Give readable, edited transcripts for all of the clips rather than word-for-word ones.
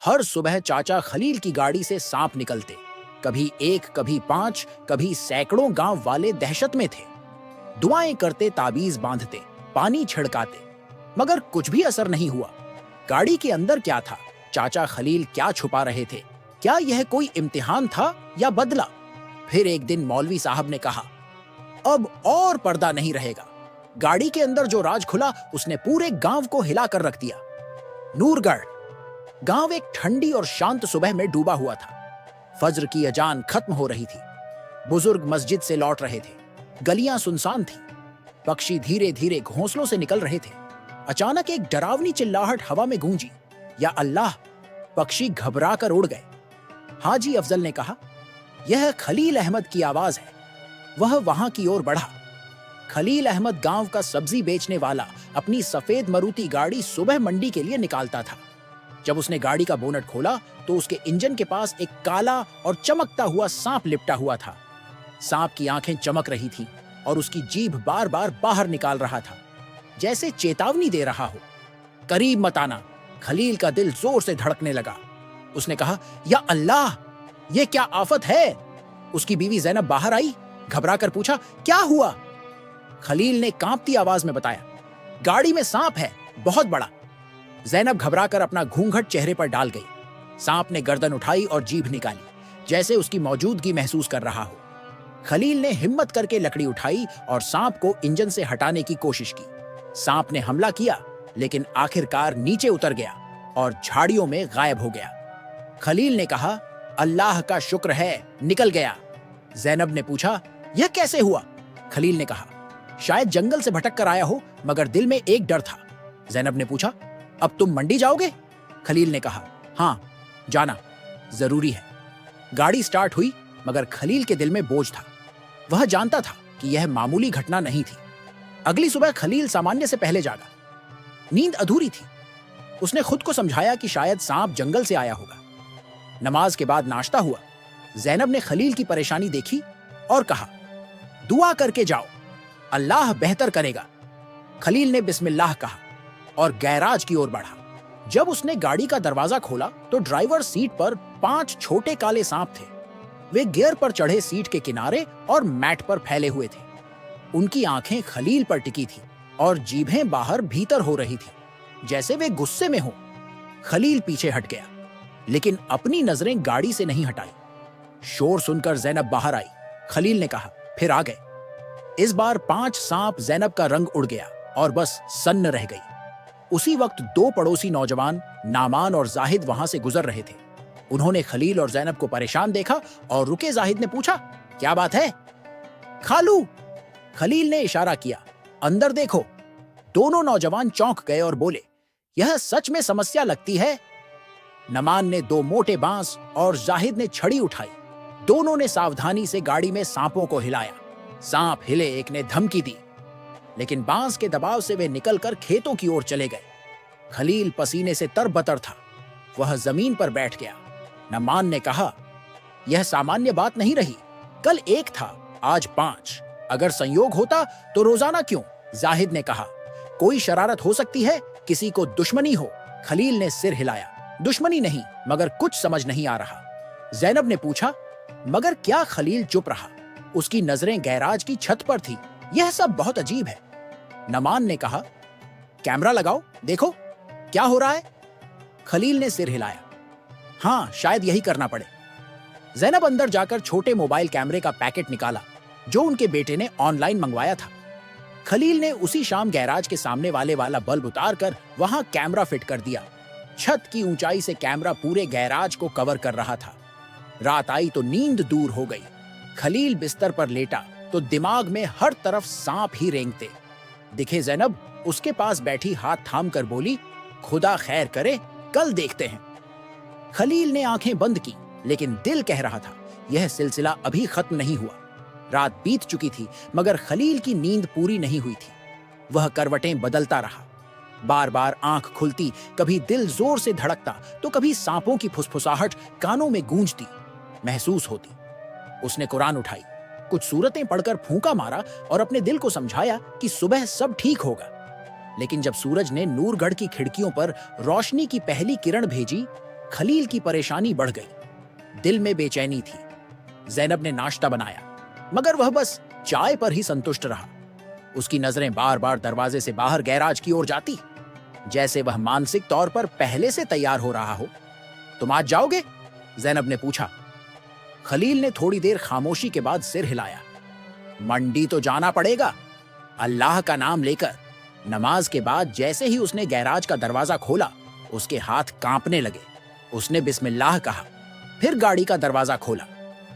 हर सुबह चाचा खलील की गाड़ी से सांप निकलते, कभी एक, कभी 5, कभी सैकड़ों। गांव वाले दहशत में थे, दुआएं करते, ताबीज बांधते, पानी छिड़काते, मगर कुछ भी असर नहीं हुआ। गाड़ी के अंदर क्या था? चाचा खलील क्या छुपा रहे थे? क्या यह कोई इम्तिहान था या बदला? फिर एक दिन मौलवी साहब ने कहा, अब और पर्दा नहीं रहेगा। गाड़ी के अंदर जो राज खुला उसने पूरे गांव को हिला कर रख दिया। नूरगढ़ गांव एक ठंडी और शांत सुबह में डूबा हुआ था। फज्र की अजान खत्म हो रही थी, बुजुर्ग मस्जिद से लौट रहे थे, गलियां सुनसान थी, पक्षी धीरे धीरे घोंसलों से निकल रहे थे। अचानक एक डरावनी चिल्लाहट हवा में गूंजी, या अल्लाह! पक्षी घबरा कर उड़ गए। हाजी अफजल ने कहा, यह खलील अहमद की आवाज है। वह वहां की ओर बढ़ा। खलील अहमद गांव का सब्जी बेचने वाला अपनी सफेद मारुति गाड़ी सुबह मंडी के लिए निकालता था। जब उसने गाड़ी का बोनट खोला तो उसके इंजन के पास एक काला और चमकता हुआ सांप लिपटा हुआ था। सांप की आंखें चमक रही थी और उसकी जीभ बार बार बाहर निकाल रहा था, जैसे चेतावनी दे रहा हो, करीब मत आना। खलील का दिल जोर से धड़कने लगा। उसने कहा, या अल्लाह! ये क्या आफत है? उसकी बीवी जैनब बाहर आई, घबरा कर पूछा, क्या हुआ? खलील ने कांपती आवाज में बताया, गाड़ी में सांप है, बहुत बड़ा। जैनब घबरा कर अपना घूंघट चेहरे पर डाल गई। सांप ने गर्दन उठाई और जीभ निकाली, जैसे उसकी मौजूदगी महसूस कर रहा हो। खलील ने हिम्मत करके लकड़ी उठाई और सांप को इंजन से हटाने की कोशिश की। सांप ने हमला किया, लेकिन आखिरकार नीचे उतर गया और झाड़ियों में गायब हो गया। खलील ने कहा, अल्लाह का शुक्र है, निकल गया। जैनब ने पूछा, यह कैसे हुआ? खलील ने कहा, शायद जंगल से भटक कर आया हो, मगर दिल में एक डर था। जैनब ने पूछा, अब तुम मंडी जाओगे? खलील ने कहा, हाँ, जाना जरूरी है। गाड़ी स्टार्ट हुई, मगर खलील के दिल में बोझ था। वह जानता था कि यह मामूली घटना नहीं थी। अगली सुबह खलील सामान्य से पहले जागा। नींद अधूरी थी। उसने खुद को समझाया कि शायद सांप जंगल से आया होगा। नमाज के बाद नाश्ता हुआ। जैनब ने खलील की परेशानी देखी और कहा, दुआ करके जाओ, अल्लाह बेहतर करेगा। खलील ने बिस्मिल्लाह कहा और गैराज की ओर बढ़ा। जब उसने गाड़ी का दरवाजा खोला तो ड्राइवर सीट पर 5 छोटे काले सांप थे। वे गियर पर चढ़े सीट के किनारे और मैट पर फैले हुए थे। उनकी आंखें खलील पर टिकी थी और जीभें बाहर भीतर हो रही थी, जैसे वे गुस्से में हो। खलील पीछे हट गया, लेकिन अपनी नजरें गाड़ी से नहीं हटाई। शोर सुनकर जैनब बाहर आई। खलील ने कहा, फिर आ गए। इस बार 5 सांप जैनब का रंग उड़ गया और बस सन्न रह गई। उसी वक्त 2 पड़ोसी नौजवान नामान और जाहिद वहां से गुजर रहे थे। उन्होंने खलील और जैनब को परेशान देखा और रुके जाहिद ने पूछा, क्या बात है? खालू! खलील ने इशारा किया, अंदर देखो। दोनों नौजवान चौंक गए और बोले, यह सच में समस्या लगती है। नमान ने 2 मोटे बांस और जाहिद ने छड़ी उठाई। दोनों ने सावधानी से गाड़ी में सांपों को हिलाया। सांप हिले, एक ने धमकी दी, लेकिन बांस के दबाव से वे निकलकर खेतों की ओर चले गए। खलील पसीने से तरबतर था। वह जमीन पर बैठ गया। नमान ने कहा, यह सामान्य बात नहीं रही। कल 1 था, आज 5। अगर संयोग होता तो रोजाना क्यों? जाहिद ने कहा, कोई शरारत हो सकती है, किसी को दुश्मनी हो। खलील ने सिर हिलाया, दुश्मनी नहीं, मगर कुछ समझ नहीं आ रहा। जैनब ने पूछा, मगर क्या? खलील चुप रहा। उसकी नजरें गैराज की छत पर थी। यह सब बहुत अजीब है। नमान ने कहा, कैमरा लगाओ, देखो क्या हो रहा है। खलील ने सिर हिलाया, हाँ, शायद यही करना पड़े। जैनब अंदर जाकर छोटे मोबाइल कैमरे का पैकेट निकाला, जो उनके बेटे ने ऑनलाइन मंगवाया था। खलील ने उसी शाम गैराज के सामने वाला बल्ब उतारकर वहां कैमरा फिट कर दिया। छत की ऊंचाई से कैमरा पूरे गैराज को कवर कर रहा था। रात आई तो नींद दूर हो गई। खलील बिस्तर पर लेटा तो दिमाग में हर तरफ सांप ही रेंगते दिखे। जैनब उसके पास बैठी हाथ थाम कर बोली, खुदा खैर करे, कल देखते हैं। खलील ने आंखें बंद की, लेकिन दिल कह रहा था, यह सिलसिला अभी खत्म नहीं हुआ। रात बीत चुकी थी, मगर खलील की नींद पूरी नहीं हुई थी। वह करवटें बदलता रहा। बार बार आंख खुलती, कभी दिल जोर से धड़कता तो कभी सांपों की फुसफुसाहट कानों में गूंजती महसूस होती। उसने कुरान उठाई, कुछ सूरतें पढ़कर फूंका मारा और अपने दिल को समझाया कि सुबह सब ठीक होगा। लेकिन जब सूरज ने नूरगढ़ की खिड़कियों पर रोशनी की पहली किरण भेजी खलील की परेशानी बढ़ गई। दिल में बेचैनी थी। जैनब ने नाश्ता बनाया, मगर वह बस चाय पर ही संतुष्ट रहा। उसकी नजरें बार बार दरवाजे से बाहर गैराज की ओर जाती, जैसे वह मानसिक तौर पर पहले से तैयार हो रहा हो। तुम आज जाओगे? जैनब ने पूछा। खलील ने थोड़ी देर खामोशी के बाद सिर हिलाया। मंडी तो जाना पड़ेगा, अल्लाह का नाम लेकर। नमाज के बाद जैसे ही उसने गैराज का दरवाजा खोला, उसके हाथ कांपने लगे। उसने बिस्मिल्लाह कहा, फिर गाड़ी का दरवाजा खोला।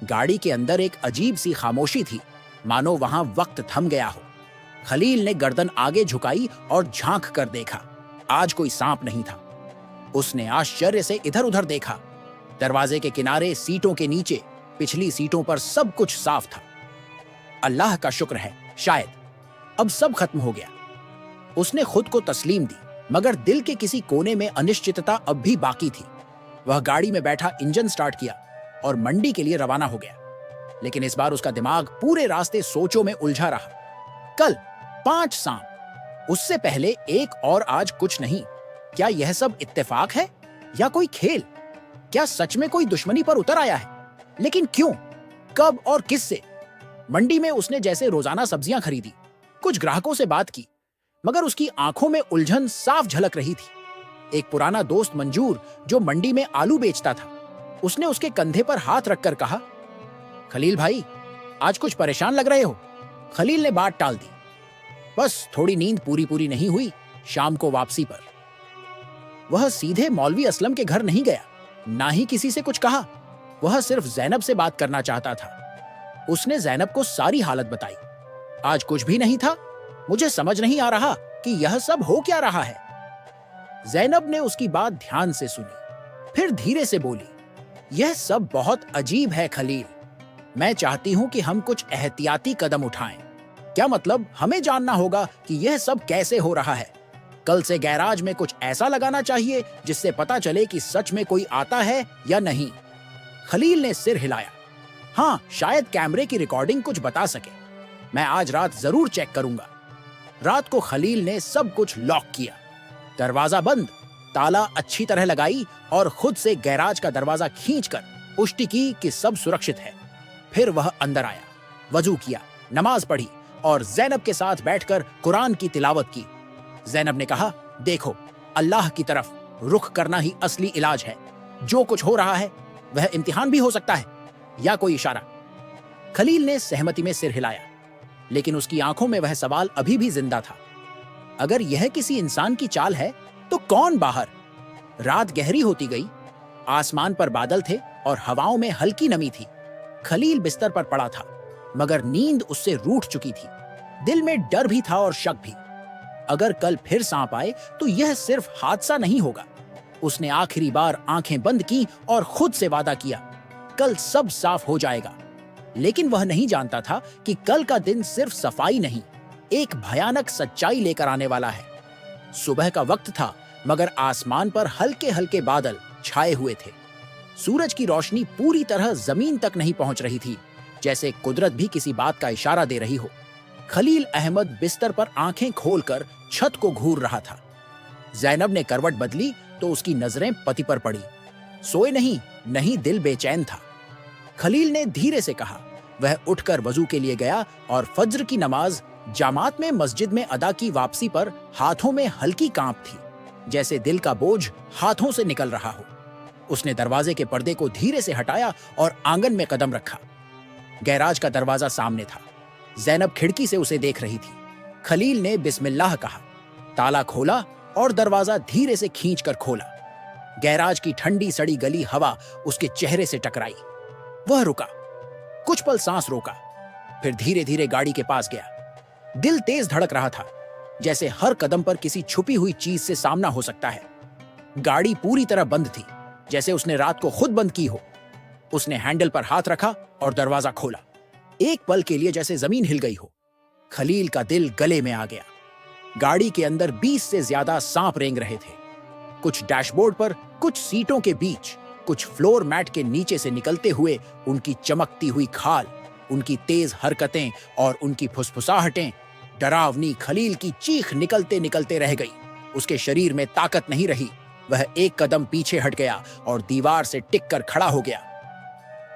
गाड़ी के अंदर एक अजीब सी खामोशी थी, मानो वहां वक्त थम गया हो। खलील ने गर्दन आगे झुकाई और झांक कर देखा। आज कोई सांप नहीं था। उसने आश्चर्य से इधर उधर देखा। दरवाजे के किनारे, सीटों के नीचे, पिछली सीटों पर सब कुछ साफ था। अल्लाह का शुक्र है, शायद अब सब खत्म हो गया। उसने खुद को तस्लीम दी, मगर दिल के किसी कोने में अनिश्चितता अब भी बाकी थी। वह गाड़ी में बैठा इंजन स्टार्ट किया और मंडी के लिए रवाना हो गया। लेकिन इस बार उसका दिमाग पूरे रास्ते सोचों में उलझा रहा। कल 5 सांप, उससे पहले एक और आज कुछ नहीं। क्या यह सब इत्तेफाक है या कोई खेल? क्या सच में कोई दुश्मनी पर उतर आया है? लेकिन क्यों, कब और किससे? मंडी में उसने जैसे रोजाना सब्जियां खरीदी, कुछ ग्राहकों से बात की, मगर उसकी आंखों में उलझन साफ झलक रही थी। एक पुराना दोस्त मंजूर, जो मंडी में आलू बेचता था, उसने उसके कंधे पर हाथ रखकर कहा, खलील भाई, आज कुछ परेशान लग रहे हो। खलील ने बात टाल दी। बस थोड़ी नींद पूरी नहीं हुई। शाम को वापसी पर वह सीधे मौलवी असलम के घर नहीं गया, ना ही किसी से कुछ कहा। वह सिर्फ जैनब से बात करना चाहता था। उसने जैनब को सारी हालत बताई। आज कुछ भी नहीं था, मुझे समझ नहीं आ रहा कि यह सब हो क्या रहा है। जैनब ने उसकी बात ध्यान से सुनी, फिर धीरे से बोली, यह सब बहुत अजीब है खलील। मैं चाहती हूं कि हम कुछ एहतियाती कदम उठाएं। क्या मतलब? हमें जानना होगा कि यह सब कैसे हो रहा है। कल से गैराज में कुछ ऐसा लगाना चाहिए जिससे पता चले कि सच में कोई आता है या नहीं। खलील ने सिर हिलाया। हाँ, शायद कैमरे की रिकॉर्डिंग कुछ बता सके। मैं आज रात जरूर चेक करूंगा। रात को खलील ने सब कुछ लॉक किया, दरवाजा बंद, ताला अच्छी तरह लगाई और खुद से गैराज का दरवाजा खींचकर पुष्टि की कि सब सुरक्षित है। फिर वह अंदर आया, वजू किया, नमाज पढ़ी और जैनब के साथ बैठकर कुरान की तिलावत की। जैनब ने कहा, देखो, अल्लाह की तरफ रुख करना ही असली इलाज है। जो कुछ हो रहा है वह इम्तिहान भी हो सकता है या कोई इशारा। खलील ने सहमति में सिर हिलाया, लेकिन उसकी आंखों में वह सवाल अभी भी जिंदा था। अगर यह किसी इंसान की चाल है तो कौन बाहर? रात गहरी होती गई, आसमान पर बादल थे और हवाओं में हल्की नमी थी। खलील बिस्तर पर पड़ा था, मगर नींद उससे रूठ चुकी थी। दिल में डर भी था और शक भी। अगर कल फिर सांप आए तो यह सिर्फ हादसा नहीं होगा। उसने आखिरी बार आंखें बंद की और खुद से वादा किया, कल सब साफ हो जाएगा। लेकिन वह नहीं जानता था कि कल का दिन सिर्फ सफाई नहीं, एक भयानक सच्चाई लेकर आने वाला है। सुबह का वक्त था, मगर आसमान पर हल्के हल्के बादल छाए हुए थे। सूरज की रोशनी पूरी तरह जमीन तक नहीं पहुंच रही थी, जैसे कुदरत भी किसी बात का इशारा दे रही हो। खलील अहमद बिस्तर पर आंखें खोलकर छत को घूर रहा था। जैनब ने करवट बदली तो उसकी नजरें पति पर पड़ी। सोए नहीं, दिल बेचैन था। खलील ने धीरे से कहा। वह उठकर वजू के लिए गया और फज्र की नमाज जामात में मस्जिद में अदा की। वापसी पर हाथों में हल्की कांप थी, जैसे दिल का बोझ हाथों से निकल रहा हो। उसने दरवाजे के पर्दे को धीरे से हटाया और आंगन में कदम रखा। गैराज का दरवाजा सामने था। जैनब खिड़की से उसे देख रही थी। खलील ने बिस्मिल्लाह कहा, ताला खोला और दरवाजा धीरे से खींचकर खोला। गैराज की ठंडी सड़ी गली हवा उसके चेहरे से टकराई। वह रुका, कुछ पल सांस रोका, फिर धीरे धीरे गाड़ी के पास गया। दिल तेज धड़क रहा था, जैसे हर कदम पर किसी छुपी हुई चीज से सामना हो सकता है। गाड़ी पूरी तरह बंद थी, जैसे उसने रात को खुद बंद की हो। उसने हैंडल पर हाथ रखा और दरवाजा खोला। एक पल के लिए जैसे जमीन हिल गई हो। खलील का दिल गले में आ गया। गाड़ी के अंदर 20 से ज्यादा सांप रेंग रहे थे, कुछ डैशबोर्ड पर, कुछ सीटों के बीच, कुछ फ्लोर मैट के नीचे से निकलते हुए। उनकी चमकती हुई खाल, उनकी तेज हरकतें और उनकी फुसफुसाहटें। डरावनी खलील की चीख निकलते निकलते रह गई। उसके शरीर में ताकत नहीं रही, वह एक कदम पीछे हट गया और दीवार से टिक कर खड़ा हो गया।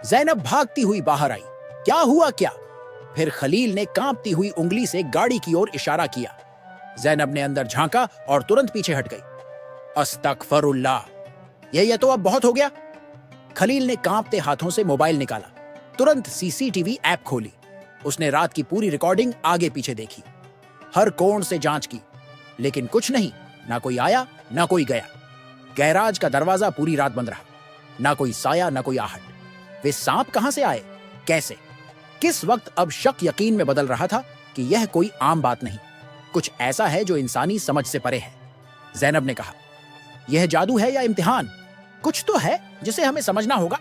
जैनब भागती हुई बाहर आई। क्या हुआ क्या? फिर खलील ने कांपती हुई उंगली से गाड़ी की ओर इशारा किया। जैनब ने अंदर झांका और तुरंत पीछे हट गई। अस्तगफिरुल्लाह, ये तो अब बहुत हो गया। खलील ने कांपते हाथों से मोबाइल निकाला, तुरंत सीसीटीवी ऐप खोली। उसने रात की पूरी रिकॉर्डिंग आगे पीछे देखी, हर कोण से जांच की, लेकिन कुछ नहीं। ना कोई आया, ना कोई गया। गैराज का दरवाजा पूरी रात बंद रहा, ना कोई साया, ना कोई आहट। वे सांप कहां से आए, कैसे, किस वक्त? अब शक यकीन में बदल रहा था कि यह कोई आम बात नहीं, कुछ ऐसा है जो इंसानी समझ से परे है। जैनब ने कहा, यह जादू है या इम्तिहान? कुछ तो है जिसे हमें समझना होगा।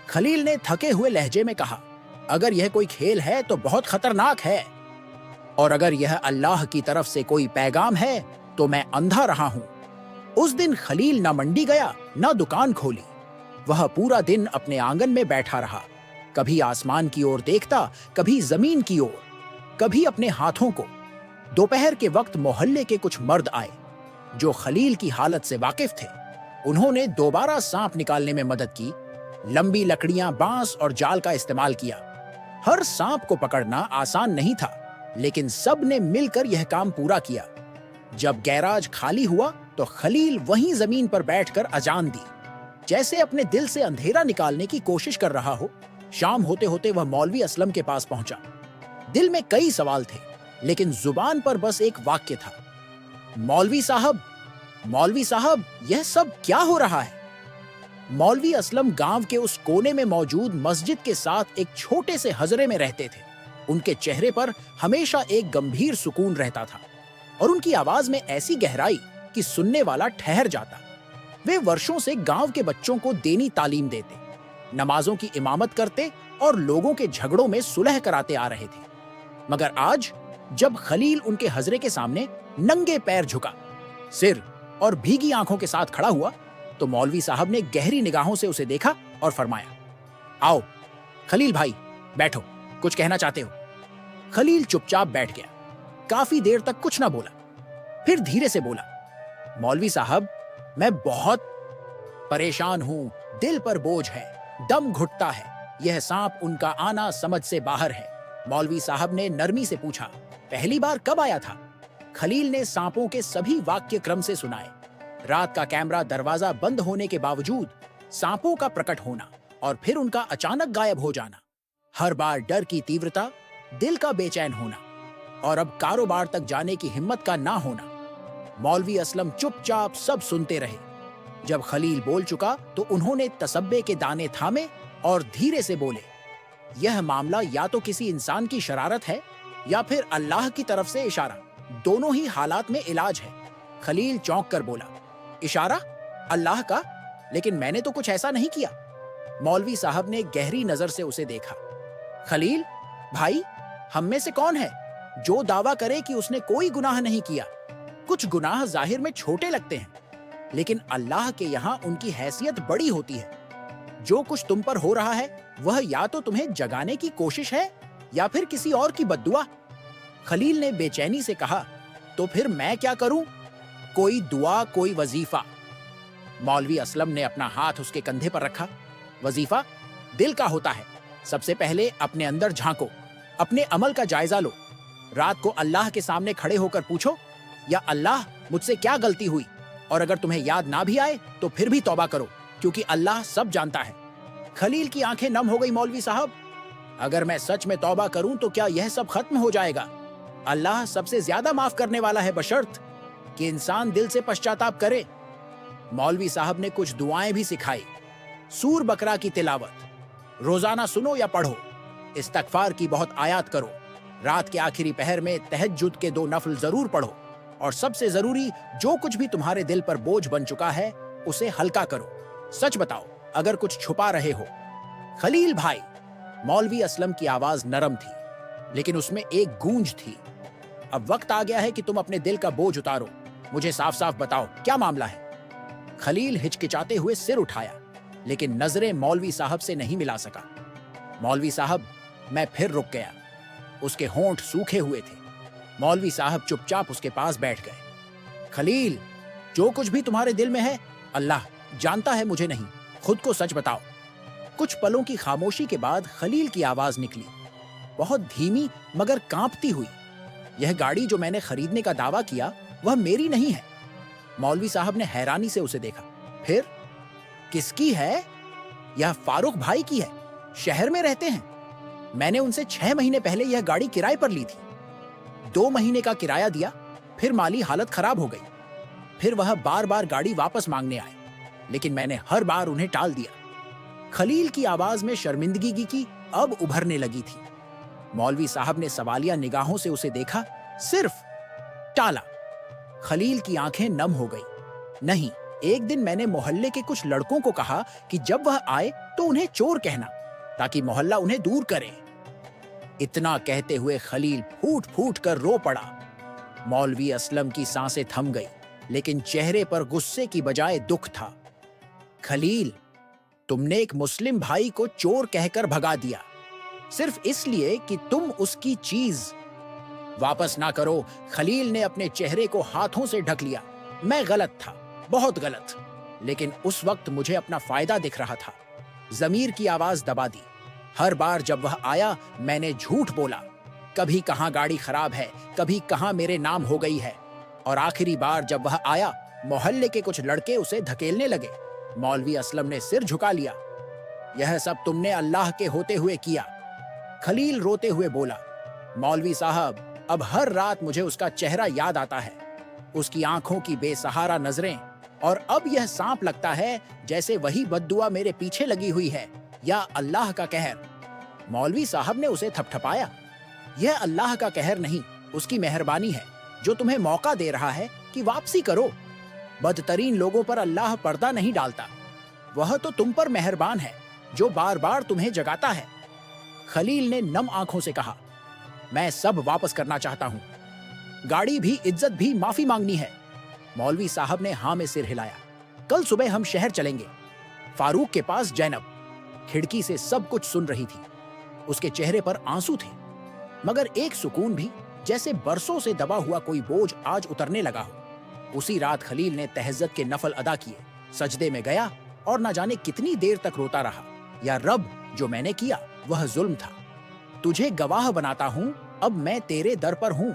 खलील ने थके हुए लहजे में कहा, अगर यह कोई खेल है तो बहुत खतरनाक है, और अगर यह अल्लाह की तरफ से कोई पैगाम है तो मैं अंधा रहा हूं। उस दिन खलील ना मंडी गया, ना दुकान खोली। वह पूरा दिन अपने आंगन में बैठा रहा, कभी आसमान की ओर देखता, कभी जमीन की ओर, कभी अपने हाथों को। दोपहर के वक्त मोहल्ले के कुछ मर्द आए जो खलील की हालत से वाकिफ थे। उन्होंने दोबारा सांप निकालने में मदद की। लंबी लकड़ियां, बांस और जाल का इस्तेमाल किया। हर सांप को पकड़ना आसान नहीं था, लेकिन सब ने मिलकर यह काम पूरा किया। जब गैराज खाली हुआ तो खलील वहीं जमीन पर बैठकर अजान दी, जैसे अपने दिल से अंधेरा निकालने की कोशिश कर रहा हो। शाम होते होते वह मौलवी असलम के पास पहुंचा। दिल में कई सवाल थे, लेकिन जुबान पर बस एक वाक्य था, मौलवी साहब, मौलवी साहब, यह सब क्या हो रहा है? मौलवी असलम गांव के उस कोने में मौजूद मस्जिद के साथ एक छोटे से हजरे में रहते थे। उनके चेहरे पर हमेशा एक गंभीर सुकून रहता था और उनकी आवाज में ऐसी गहराई कि सुनने वाला ठहर जाता। वे वर्षों से गांव के बच्चों को दीनी तालीम देते, नमाजों की इमामत करते और लोगों के झगड़ों में सुलह कराते आ रहे थे। मगर आज जब खलील उनके हजरे के सामने नंगे पैर झुका, सिर और भीगी आंखों के साथ खड़ा हुआ, तो मौलवी साहब ने गहरी निगाहों से उसे देखा और फरमाया, आओ खलील भाई, बैठो, कुछ कहना चाहते हो? खलील चुपचाप बैठ गया। काफी देर तक कुछ ना बोला, फिर धीरे से बोला, मौलवी साहब, मैं बहुत परेशान हूं, दिल पर बोझ है, दम घुटता है, यह सांप उनका आना समझ से बाहर है। मौलवी साहब ने नरमी से पूछा, पहली बार कब आया था? खलील ने सांपों के सभी वाक्य क्रम से सुनाए। रात का कैमरा दरवाजा बंद होने के बावजूद सांपों का प्रकट होना और फिर उनका अचानक गायब हो जाना, हर बार डर की तीव्रता, दिल का बेचैन होना और अब कारोबार तक जाने की हिम्मत का ना होना। मौलवी असलम चुपचाप सब सुनते रहे। जब खलील बोल चुका तो उन्होंने तसब्बे के दाने थामे और धीरे से बोले, यह मामला या तो किसी इंसान की शरारत है या फिर अल्लाह की तरफ से इशारा, दोनों ही हालात में इलाज है। खलील चौंक कर बोला, इशारा? अल्लाह का? लेकिन मैंने तो कुछ ऐसा नहीं किया। मौलवी साहब ने गहरी नजर से उसे देखा। खलील भाई, हम में से कौन है जो दावा करे कि उसने कोई गुनाह नहीं किया? कुछ गुनाह जाहिर में छोटे लगते हैं, लेकिन अल्लाह के यहाँ उनकी हैसियत बड़ी होती है। जो कुछ तुम पर हो रहा है वह या तो तुम्हें जगाने की कोशिश है या फिर किसी और की बद्दुआ। खलील ने बेचैनी से कहा, तो फिर मैं क्या करूं? कोई दुआ, कोई वजीफा। मौलवी असलम ने अपना हाथ उसके कंधे पर रखा। वजीफा दिल का होता है। सबसे पहले अपने अंदर झांको, अपने अमल का जायजा लो। रात को अल्लाह के सामने खड़े होकर पूछो, या अल्लाह, मुझसे क्या गलती हुई? और अगर तुम्हें याद ना भी आए तो फिर भी तौबा करो, क्योंकि अल्लाह सब जानता है। खलील की आंखें नम हो गई। मौलवी साहब, अगर मैं सच में तौबा करूं तो क्या यह सब खत्म हो जाएगा? अल्लाह सबसे ज्यादा माफ करने वाला है, बशर्त कि इंसान दिल से पश्चाताप करे। मौलवी साहब ने कुछ दुआएं भी सिखाई। सूर बकरा की तिलावत रोजाना सुनो या पढ़ो। इस्तगफार की बहुत आयात करो। रात के आखिरी पहर में तहज्जुद के 2 नफल जरूर पढ़ो। और सबसे जरूरी, जो कुछ भी तुम्हारे दिल पर बोझ बन चुका है उसे हल्का करो। सच बताओ अगर कुछ छुपा रहे हो। खलील भाई, मौलवी असलम की आवाज नरम थी, लेकिन उसमें एक गूंज थी। अब वक्त आ गया है कि तुम अपने दिल का बोझ उतारो। मुझे साफ साफ बताओ, क्या मामला है? खलील हिचकिचाते हुए सिर उठाया, लेकिन नजरें मौलवी साहब से नहीं मिला सका। मौलवी साहब, मैं फिर रुक गया। उसके होंठ सूखे हुए थे। मौलवी साहब चुपचाप उसके पास बैठ गए। खलील, जो कुछ भी तुम्हारे दिल में है अल्लाह जानता है, मुझे नहीं, खुद को सच बताओ। कुछ पलों की खामोशी के बाद खलील की आवाज निकली, बहुत धीमी मगर कांपती हुई। यह गाड़ी जो मैंने खरीदने का दावा किया वह मेरी नहीं है। मौलवी साहब ने हैरानी से उसे देखा। फिर किसकी है? यह फारूक भाई की है, शहर में रहते हैं। मैंने उनसे 6 महीने पहले यह गाड़ी किराए पर ली थी। 2 महीने का किराया दिया, फिर माली हालत खराब हो गई। फिर वह बार बार गाड़ी वापस मांगने आए, लेकिन मैंने हर बार उन्हें टाल दिया। खलील की आवाज में शर्मिंदगी की अब उभरने लगी थी। मौलवी साहब ने सवालिया निगाहों से उसे देखा, सिर्फ टाला। खलील की आंखें नम हो गई। नहीं, एक दिन मैंने मोहल्ले के कुछ लड़कों को कहा कि जब वह आए तो उन्हें चोर कहना, ताकि मोहल्ला उन्हें दूर करे। इतना कहते हुए खलील फूट फूट कर रो पड़ा। मौलवी असलम की सांसें थम गई, लेकिन चेहरे पर गुस्से की बजाय दुख था। खलील, तुमने एक मुस्लिम भाई को चोर कहकर भगा दिया, सिर्फ इसलिए कि तुम उसकी चीज वापस ना करो। खलील ने अपने चेहरे को हाथों से ढक लिया। मैं गलत था, बहुत गलत, लेकिन उस वक्त मुझे अपना फायदा दिख रहा था। जमीर की आवाज दबा दी। हर बार जब वह आया मैंने झूठ बोला, कभी कहां गाड़ी खराब है, कभी कहां मेरे नाम हो गई है। और आखिरी बार जब वह आया मोहल्ले के कुछ लड़के उसे धकेलने लगे। मौलवी असलम ने सिर झुका लिया। यह सब तुमने अल्लाह के होते हुए किया, खलील रोते हुए बोला। मौलवी साहब, अब हर रात मुझे उसका चेहरा याद आता है, उसकी आंखों की बेसहारा नजरें, और अब यह सांप लगता है जैसे वही बद्दुआ मेरे पीछे लगी हुई है, या अल्लाह का कहर। मौलवी साहब ने उसे थपथपाया। यह अल्लाह का कहर नहीं, उसकी मेहरबानी है जो तुम्हें मौका दे रहा है कि वापसी करो। बदतरीन लोगों पर अल्लाह पर्दा नहीं डालता, वह तो तुम पर मेहरबान है जो बार बार तुम्हें जगाता है। खलील ने नम आंखों से कहा, मैं सब वापस करना चाहता हूं, गाड़ी भी, इज्जत भी, माफी मांगनी है। मौलवी साहब ने हाँ में सिर हिलाया। कल सुबह हम शहर चलेंगे। फारूक के पास जैनब खिड़की से सब कुछ सुन रही थी। उसके चेहरे पर आंसू थे, मगर एक सुकून भी, जैसे बरसों से दबा हुआ कोई बोझ आज उतरने लगा हो। उसी रात खलील ने तहज्जुद के नफल अदा किए, सजदे में गया और न जाने कितनी देर तक रोता रहा। या रब, जो मैंने किया वह जुल्म था, तुझे गवाह बनाता हूं, अब मैं तेरे दर पर हूं।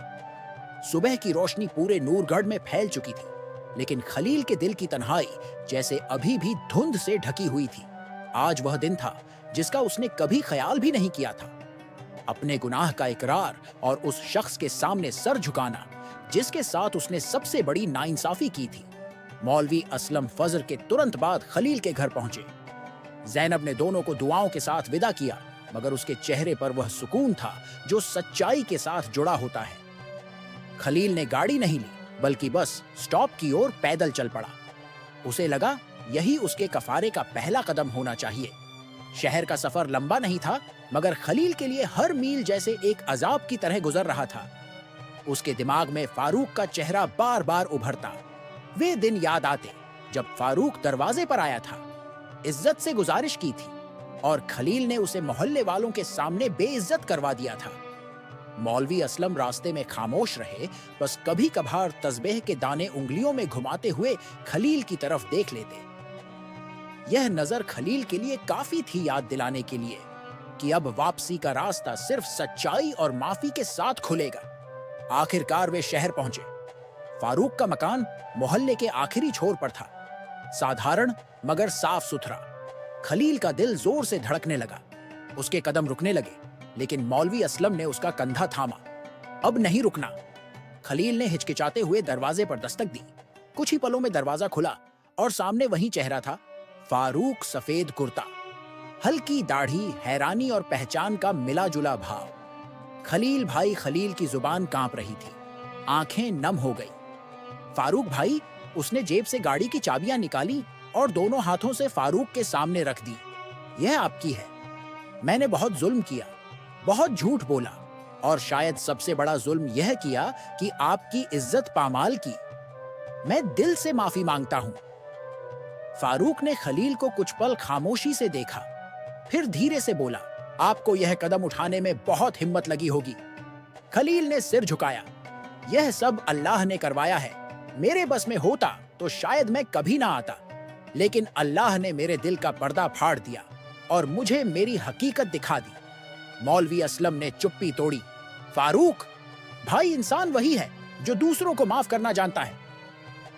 सुबह की रोशनी पूरे नूरगढ़ में फैल चुकी थी, लेकिन खलील के दिल की तन्हाई जैसे अभी भी धुंध से ढकी हुई थी। आज वह दिन था जिसका उसने कभी ख्याल भी नहीं किया था। अपने गुनाह का इकरार और उस शख्स के सामने सर झुकाना जिसके साथ उसने सबसे बड़ी नाइंसाफी की थी। मौलवी असलम फजर के तुरंत बाद खलील के घर पहुंचे। जैनब ने दोनों को दुआओं के साथ विदा किया, मगर उसके चेहरे पर वह सुकून था जो सच्चाई के साथ जुड़ा होता है। खलील ने गाड़ी नहीं ली, बल्कि बस स्टॉप की ओर पैदल चल पड़ा। उसे लगा यही उसके कफारे का पहला कदम होना चाहिए। शहर का सफर लंबा नहीं था, मगर खलील के लिए हर मील जैसे एक अजाब की तरह गुजर रहा था। उसके दिमाग में फारूक का चेहरा बार बार उभरता। वे दिन याद आते जब फारूक दरवाजे पर आया था, इज्जत से गुजारिश की थी, और खलील ने उसे मोहल्ले वालों के सामने बेइज्जत करवा दिया था। मौलवी असलम रास्ते में खामोश रहे, बस कभी कभार तस्बीह के दाने उंगलियों में घुमाते हुए खलील की तरफ देख लेते। यह नजर खलील के लिए काफी थी याद दिलाने के लिए कि अब वापसी का रास्ता सिर्फ सच्चाई और माफी के साथ खुलेगा। आखिरकार वे शहर पहुंचे। फारूक का मकान मोहल्ले के आखिरी छोर पर था, साधारण मगर साफ सुथरा। खलील का दिल जोर से धड़कने लगा। उसके कदम रुकने लगे, लेकिन मौलवी असलम ने उसका कंधा थामा। अब नहीं रुकना। खलील ने हिचकिचाते हुए दरवाजे पर दस्तक दी। कुछ ही पलों में दरवाजा खुला और सामने वही चेहरा था, फारूक, सफेद कुर्ता, हल्की दाढ़ी, हैरानी और पहचान का मिला जुला भाव। खलील भाई, खलील की जुबान कांप रही थी, आंखें नम हो गई। फारूक भाई, उसने जेब से गाड़ी की चाबियां निकाली और दोनों हाथों से फारूक के सामने रख दी। यह आपकी है। मैंने बहुत जुल्म किया, बहुत झूठ बोला, और शायद सबसे बड़ा जुल्म यह किया कि आपकी इज्जत पामाल की। मैं दिल से माफी मांगता हूं। फारूक ने खलील को कुछ पल खामोशी से देखा, फिर धीरे से बोला, आपको यह कदम उठाने में बहुत हिम्मत लगी होगी। खलील ने सिर झुकाया। यह सब अल्लाह ने करवाया है, मेरे बस में होता तो शायद मैं कभी ना आता, लेकिन अल्लाह ने मेरे दिल का पर्दा फाड़ दिया और मुझे मेरी हकीकत दिखा दी। मौलवी असलम ने चुप्पी तोड़ी। फारूक, भाई इंसान वही है जो दूसरों को माफ करना जानता है।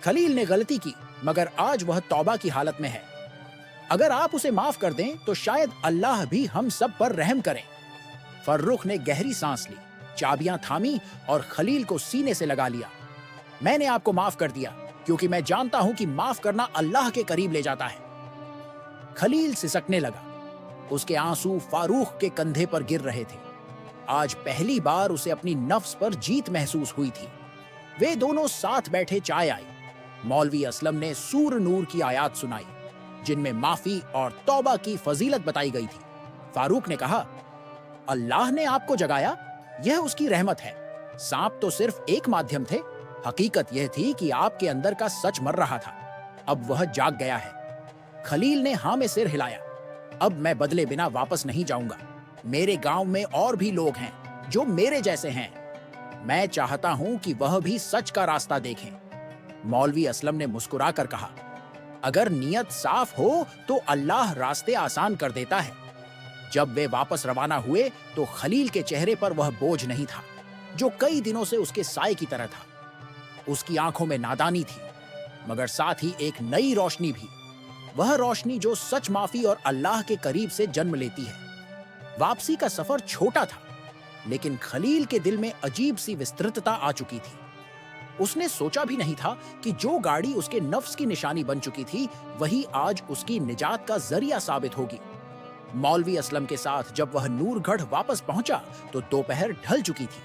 खलील ने गलती की, मगर आज वह तौबा की हालत में है। अगर आप उसे माफ कर दें तो शायद अल्लाह भी हम सब पर रहम करें। फर्रुख ने गहरी सांस ली, चाबियां थामी और खलील को सीने से लगा लिया। मैंने आपको माफ कर दिया क्योंकि मैं जानता हूं कि माफ करना अल्लाह के करीब ले जाता है। खलील सिसकने लगा। उसके आंसू फारूक के कंधे पर गिर रहे थे। आज पहली बार उसे अपनी नफ्स पर जीत महसूस हुई थी। वे दोनों साथ बैठे चाय आई। मौलवी असलम ने सूर नूर की आयत सुनाई, जिनमें माफी और तौबा की फजीलत बताई गई थी। फारूक ने कहा, अल्लाह ने आपको जगाया, यह उसकी रहमत है। सांप तो सिर्फ एक माध्यम थे, हकीकत यह थी कि आपके अंदर का सच मर रहा था। अब वह जाग गया है। खलील ने हाँ में सिर हिलाया। अब मैं बदले बिना वापस नहीं जाऊंगा। मेरे गांव में और भी लोग हैं जो मेरे जैसे हैं। मैं चाहता हूं कि वह भी सच का रास्ता देखें। मौलवी असलम ने मुस्कुराकर कहा, अगर नियत साफ हो तो अल्लाह रास्ते आसान कर देता है। जब वे वापस रवाना हुए तो खलील के चेहरे पर वह बोझ नहीं था जो कई दिनों से उसके साए की तरह था। उसकी आंखों में नादानी थी, मगर साथ ही एक नई रोशनी भी, वह रोशनी जो सच, माफी और अल्लाह के करीब से जन्म लेती है। वापसी का सफर छोटा था, लेकिन खलील के दिल में अजीब सी विस्तृतता आ चुकी थी। उसने सोचा भी नहीं था कि जो गाड़ी उसके नफ्स की निशानी बन चुकी थी, वही आज उसकी निजात का जरिया साबित होगी। मौलवी असलम के साथ जब वह नूरगढ़ वापस पहुंचा तो दोपहर ढल चुकी थी।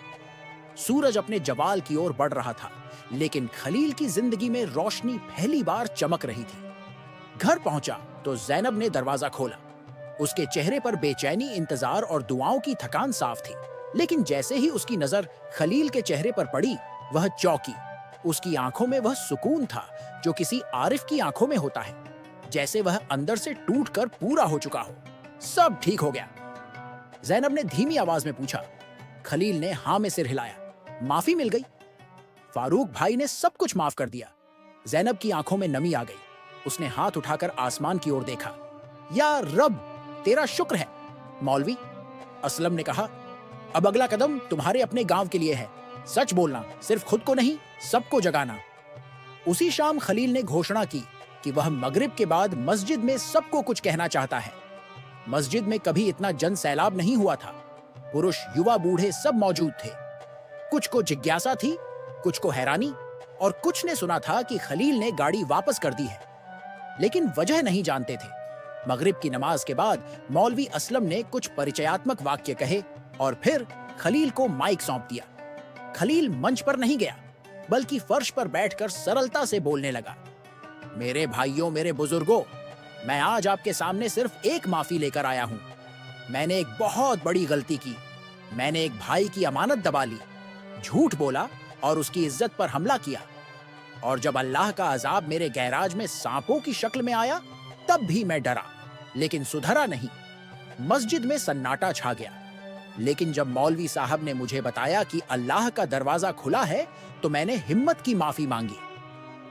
सूरज अपने जवाल की ओर बढ़ रहा था, लेकिन खलील की जिंदगी में रोशनी पहली बार चमक रही थी। घर पहुंचा तो जैनब ने दरवाजा खोला। उसके चेहरे पर बेचैनी, इंतजार और दुआओं की थकान साफ थी, लेकिन जैसे ही उसकी नजर खलील के चेहरे पर पड़ी, वह चौंकी। उसकी आंखों में वह सुकून था जो किसी आरिफ की आंखों में होता है, जैसे वह अंदर से टूटकर पूरा हो चुका हो। सब ठीक हो गया? जैनब ने धीमी आवाज में पूछा। खलील ने हाँ में सिर हिलाया। माफी मिल गई? फारूक भाई ने सब कुछ माफ कर दिया। जैनब की आंखों में नमी आ गई। उसने हाथ उठाकर आसमान की ओर देखा। या रब, तेरा शुक्र है। मौलवी असलम ने कहा, अब अगला कदम तुम्हारे अपने गांव के लिए है। सच बोलना, सिर्फ खुद को नहीं, सबको जगाना। उसी शाम खलील ने घोषणा की कि वह मगरिब के बाद मस्जिद में सबको कुछ कहना चाहता है। मस्जिद में कभी इतना जन सैलाब नहीं हुआ था। पुरुष, युवा, बूढ़े सब मौजूद थे। कुछ को जिज्ञासा थी, कुछ को हैरानी, और कुछ ने सुना था कि खलील ने गाड़ी वापस कर दी है, लेकिन वजह नहीं जानते थे। मगरिब की नमाज के बाद मौलवी असलम ने कुछ परिचयात्मक वाक्य कहे और फिर खलील को माइक सौंप दिया। खलील मंच पर नहीं गया, बल्कि फर्श पर बैठकर सरलता से बोलने लगा। मेरे भाइयों, मेरे बुजुर्गों, मैं आज आपके सामने सिर्फ एक माफी लेकर आया हूं। मैंने एक बहुत बड़ी गलती की। मैंने एक भाई की अमानत दबा ली, झूठ बोला और उसकी इज्जत पर हमला किया। और जब अल्लाह का अजाब मेरे गैराज में सांपों की शक्ल में आया, तब भी मैं डरा, लेकिन सुधरा नहीं। मस्जिद में सन्नाटा छा गया। लेकिन जब मौलवी साहब ने मुझे बताया कि अल्लाह का दरवाजा खुला है, तो मैंने हिम्मत की माफी मांगी,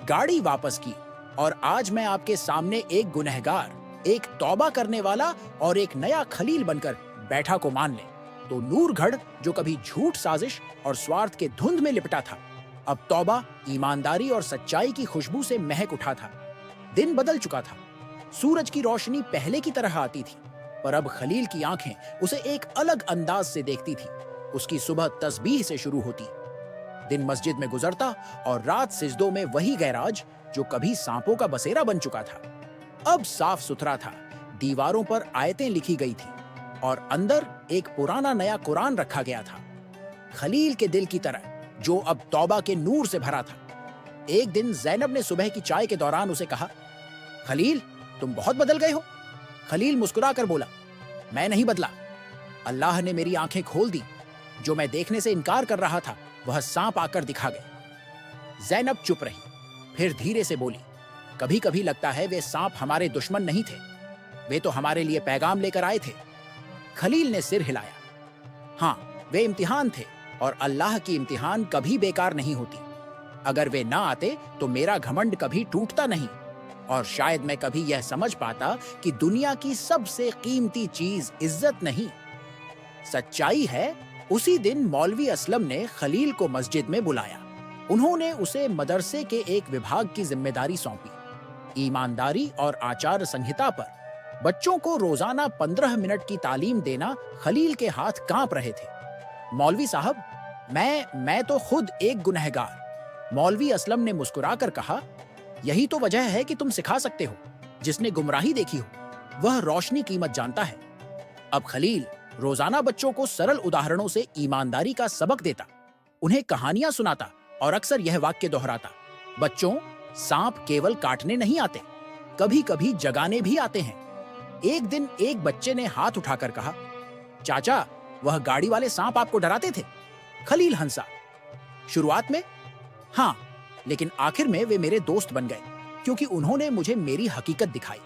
गाड़ी वापस की, और आज मैं आपके सामने एक गुनहगार, एक तौबा करने वाला और एक नया खलील बनकर बैठा को मान ले। तो नूरगढ़, जो कभी झूठ, साजिश और स्वार्थ के धुंध में लिपटा था, अब तौबा, ईमानदारी और सच्चाई की खुशबू से महक उठा था। दिन बदल चुका था। सूरज की रोशनी पहले की तरह आती थी, पर अब खलील की आंखें उसे एक अलग अंदाज से देखती थी। उसकी सुबह तस्बीह से शुरू होती, दिन मस्जिद में गुजरता और रात सिजदों में वही गैराज जो कभी सांपों का बसेरा बन चुका था, अब साफ सुथरा था। दीवारों पर आयतें लिखी गई थी और अंदर एक पुराना नया कुरान रखा गया था, खलील के दिल की तरह, जो अब तौबा के नूर से भरा था। एक दिन जैनब ने सुबह की चाय के दौरान उसे कहा, खलील, तुम बहुत बदल गए हो। खलील मुस्कुराकर बोला, मैं नहीं बदला। अल्लाह ने मेरी आंखें खोल दी। जो मैं देखने से इनकार कर रहा था, वह सांप आकर दिखा गए। जैनब चुप रही, फिर धीरे से बोली, कभी कभी लगता है वे सांप हमारे दुश्मन नहीं थे, वे तो हमारे लिए पैगाम लेकर आए थे। खलील ने सिर हिलाया। हाँ, वे इम्तिहान थे, और अल्लाह की इम्तिहान कभी बेकार नहीं होती। अगर वे ना आते तो मेरा घमंड कभी टूटता नहीं और शायद मैं कभी यह समझ पाता कि दुनिया की सबसे कीमती चीज इज्जत नहीं, सच्चाई है। उसी दिन मौलवी असलम ने खलील को मस्जिद में बुलाया। उन्होंने उसे मदरसे के एक विभाग की जिम्मेदारी सौंपी। ईमानदारी और आचार संहिता पर बच्चों को रोजाना 15 मिनट की तालीम देना खलील के हाथ कांप रहे थे। मौलवी साहब, मैं तो खुद एक गुनहगार। मौलवी असलम ने मुस्कुराकर कहा, यही तो वजह है कि तुम सिखा सकते हो। जिसने गुमराही देखी हो वह रोशनी कीमत जानता है। अब खलील रोजाना बच्चों को सरल उदाहरणों से ईमानदारी का सबक देता, उन्हें कहानियां सुनाता और अक्सर यह वाक्य दोहराता, बच्चों, सांप केवल काटने नहीं आते, कभी कभी जगाने भी आते हैं। एक दिन एक बच्चे ने हाथ उठाकर कहा, चाचा, वह गाड़ी वाले सांप आपको डराते थे? खलील हंसा। शुरुआत में हाँ, लेकिन आखिर में वे मेरे दोस्त बन गए क्योंकि उन्होंने मुझे मेरी हकीकत दिखाई।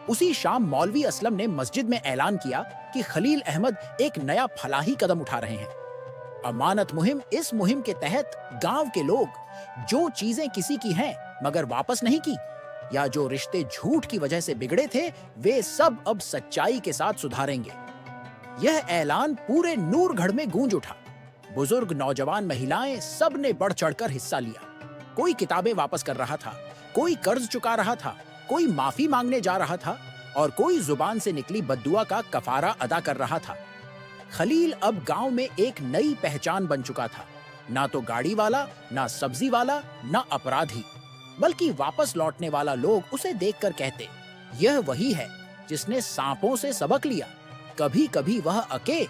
उसी शाम मौलवी असलम ने मस्जिद में ऐलान किया कि खलील अहमद एक नया फलाही कदम उठा रहे हैं। अमानत मुहिम। इस मुहिम के तहत गांव के लोग जो चीजें किसी की हैं मगर वापस नहीं की, या जो रिश्ते झूठ की वजह से बिगड़े थे, वे सब अब सच्चाई के साथ सुधारेंगे। यह ऐलान पूरे नूरगढ़ में गूंज उठा। बुजुर्ग, नौजवान, महिलाएं सब ने बढ़ चढ़कर हिस्सा लिया। कोई किताबें वापस कर रहा था, कोई कर्ज चुका रहा था, कोई माफी मांगने जा रहा था और कोई जुबान से निकली बद्दुआ का कफारा अदा कर रहा था। खलील अब गांव में एक नई पहचान बन चुका था। ना तो गाड़ी वाला, ना सब्जी वाला, ना अपराधी, बल्कि वापस लौटने वाला लोग उसे देखकर कहते, यह वही है जिसने सांपों से सबक लिया। कभी कभी वह अके